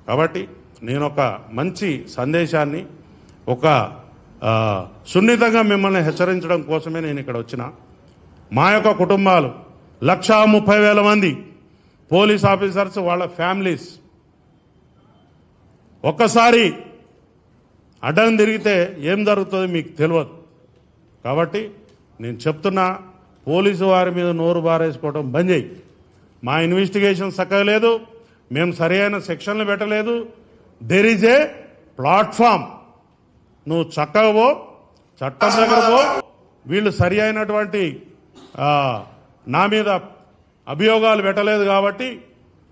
కాబట్టి నేను ఒక మంచి సందేశాన్ని ఒక సున్నితంగా మిమ్మల్ని హెచ్చరించడం కోసమే నేను ఇక్కడ వచ్చిన. మా యొక్క కుటుంబాలు 1,30,000 మంది పోలీస్ ఆఫీసర్స్ వాళ్ళ ఫ్యామిలీస్ ఒక్కసారి అడ్డం తిరిగితే ఏం జరుగుతుందో మీకు తెలియదు. కాబట్టి నేను చెప్తున్నా, పోలీసు వారి మీద నోరు బారేసుకోవడం బంద్ చేయి. మా ఇన్వెస్టిగేషన్ చక్కలేదు, మేము సరైన సెక్షన్లు పెట్టలేదు. There is a platform. నువ్వు చక్కగా పో, చట్టం దగ్గర పో. వీళ్ళు సరి అయినటువంటి నా మీద అభియోగాలు పెట్టలేదు కాబట్టి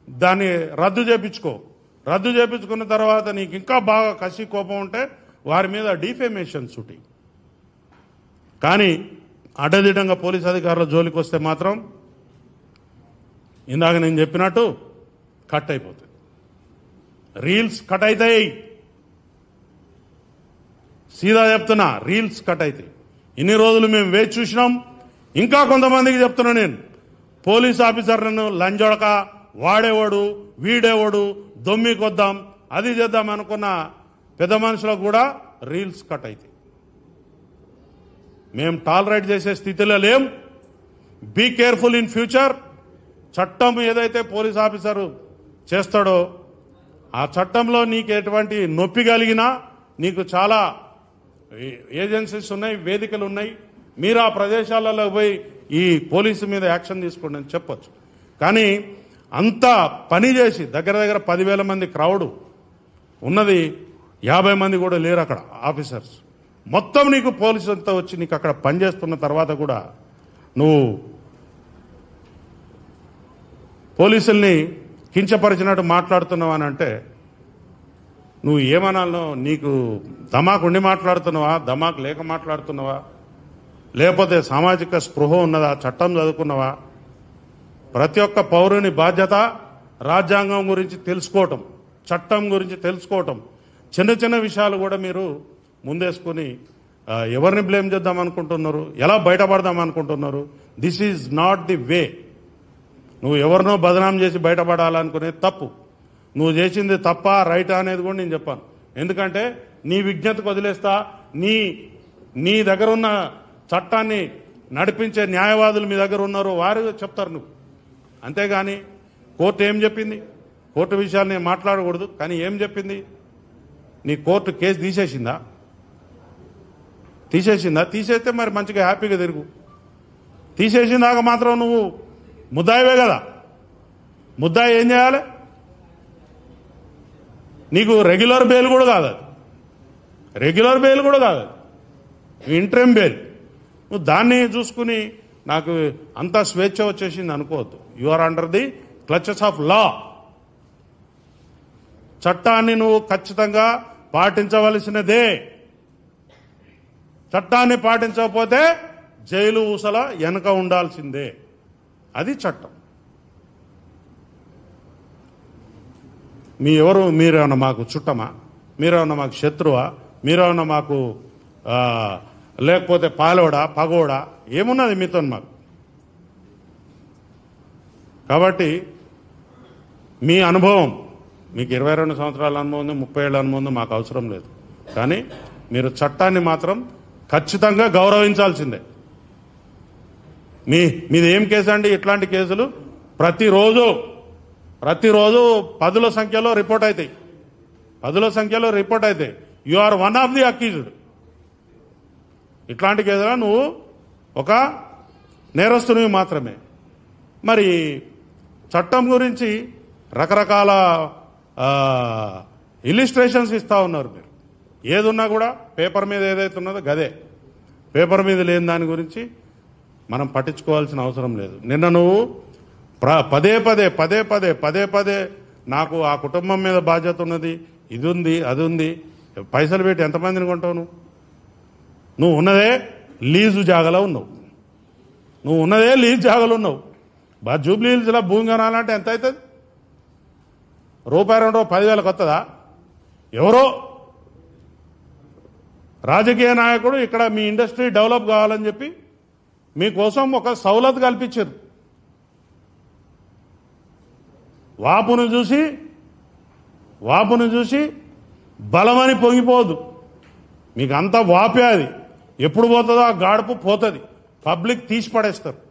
దాన్ని రద్దు చేయించుకో. రద్దు చేయించుకున్న తర్వాత నీకు ఇంకా బాగా కసి కోపం ఉంటే వారి మీద డిఫేమేషన్ సూటి. కానీ అడ్డదిడ్డంగా పోలీస్ అధికారుల జోలికి వస్తే మాత్రం ఇందాక నేను చెప్పినట్టు కట్ అయిపోతుంది. రీల్స్ కట్ అవుతాయి. సీదా చెప్తున్నా, రీల్స్ కట్ అవుతాయి. ఇన్ని రోజులు మేము వేచి చూసినాం. ఇంకా కొంతమందికి చెప్తున్నా నేను, పోలీస్ ఆఫీసర్లను లంజొడక, వాడేవాడు వీడేవాడు, దొమ్మికొద్దాం, అది చేద్దాం అనుకున్న పెద్ద మనుషులకు కూడా రీల్స్ కట్ అవుతాయి. మేము టాలరేట్ చేసే స్థితిలో లేం. Be careful in future. చట్టం ఏదైతే పోలీస్ ఆఫీసరు చేస్తాడో ఆ చట్టంలో నీకు ఎటువంటి నొప్పి కలిగినా, నీకు చాలా ఏజెన్సీస్ ఉన్నాయి, వేదికలు ఉన్నాయి, మీరు ఆ ప్రదేశాలలో పోయి ఈ పోలీసు మీద యాక్షన్ తీసుకోండి అని చెప్పొచ్చు. కానీ అంత పని చేసి దగ్గర 10,000 మంది క్రౌడ్ ఉన్నది, 50 మంది కూడా లేరు అక్కడ ఆఫీసర్స్. మొత్తం నీకు పోలీసు అంతా వచ్చి నీకు అక్కడ పనిచేస్తున్న తర్వాత కూడా నువ్వు పోలీసుల్ని కించపరిచినట్టు మాట్లాడుతున్నావు అని అంటే నువ్వు ఏమనాలో? నీకు ధమాకు ఉండి మాట్లాడుతున్నావా, ధమాకు లేక మాట్లాడుతున్నావా, లేకపోతే సామాజిక స్పృహ ఉన్నదా, చట్టం చదువుకున్నావా? ప్రతి ఒక్క పౌరుని బాధ్యత రాజ్యాంగం గురించి తెలుసుకోవటం, చట్టం గురించి తెలుసుకోవటం. చిన్న చిన్న విషయాలు కూడా మీరు ముందేసుకుని ఎవరిని బ్లేమ్ చేద్దాం అనుకుంటున్నారు, ఎలా బయటపడదాం అనుకుంటున్నారు? This is not the way. నువ్వు ఎవరినో బదనాం చేసి బయటపడాలనుకునేది తప్పు. నువ్వు చేసింది తప్ప రైటా అనేది కూడా నేను చెప్పాను. ఎందుకంటే నీ విజ్ఞతకు వదిలేస్తా. నీ దగ్గర ఉన్న చట్టాన్ని నడిపించే న్యాయవాదులు మీ దగ్గర ఉన్నారు, వారు చెప్తారు నువ్వు. అంతేగాని కోర్టు ఏం చెప్పింది? కోర్టు విషయాలు నేను మాట్లాడకూడదు, కానీ ఏం చెప్పింది? నీ కోర్టు కేసు తీసేసిందా? తీసేస్తే మరి మంచిగా హ్యాపీగా తిరుగు. తీసేసిందాక మాత్రం నువ్వు ముద్దాయివే కదా. ముద్దాయి ఏం చేయాలి? నీకు రెగ్యులర్ బెయిల్ కూడా కాదు, ఇంటరిమ్ బెయిల్. నువ్వు దాన్ని చూసుకుని నాకు అంత స్వేచ్ఛ వచ్చేసింది అనుకోవద్దు. You are under the clutches of law. చట్టాన్ని నువ్వు ఖచ్చితంగా పాటించవలసినదే. చట్టాన్ని పాటించకపోతే జైలు ఊసల వెనక ఉండాల్సిందే. అది చట్టం. మీరేమన్నా మాకు చుట్టమా? మీరేమన్నా మాకు శత్రువా? మీరేమన్నా మాకు లేకపోతే పాలోడా పగోడా? ఏమున్నది మీతో మాకు? కాబట్టి మీ అనుభవం, మీకు 22 సంవత్సరాల అనుభవం ఉంది, 30 ఏళ్ళ అనుభవం ఉంది, మాకు అవసరం లేదు. కానీ మీరు చట్టాన్ని మాత్రం ఖచ్చితంగా గౌరవించాల్సిందే. మీది ఏం కేసు అండి? ఇట్లాంటి కేసులు ప్రతిరోజు 10ల సంఖ్యలో రిపోర్ట్ అవుతాయి. You are one of the accused. ఇట్లాంటి కేసులో నువ్వు ఒక నేరస్తునివి మాత్రమే. మరి చట్టం గురించి రకరకాల ఇలిస్ట్రేషన్స్ ఇస్తా ఉన్నారు మీరు. ఏదున్నా కూడా పేపర్ మీద ఏదైతే ఉన్నదో గదే. పేపర్ మీద లేని దాని గురించి మనం పట్టించుకోవాల్సిన అవసరం లేదు. నిన్న నువ్వు పదే పదే నాకు ఆ కుటుంబం మీద బాధ్యత ఉన్నది, ఇది ఉంది, అది ఉంది, పైసలు పెట్టి ఎంతమందిని కొంటావు? నువ్వు ఉన్నదే లీజు జాగలో ఉన్నావు. జూబ్లీ హిల్స్లో భూమి కొనాలంటే ఎంత అవుతుంది? ₹2 10,000 వస్తుందా? ఎవరో రాజకీయ నాయకుడు ఇక్కడ మీ ఇండస్ట్రీ డెవలప్ కావాలని చెప్పి మీకోసం ఒక సౌలత్ కల్పించారు. వాపును చూసి వాపును చూసి బలమని పొంగిపోదు. మీకు అంతా వాపే అది. ఎప్పుడు పోతుందో ఆ గాడుపు పోతుంది. పబ్లిక్ తీసి పడేస్తారు.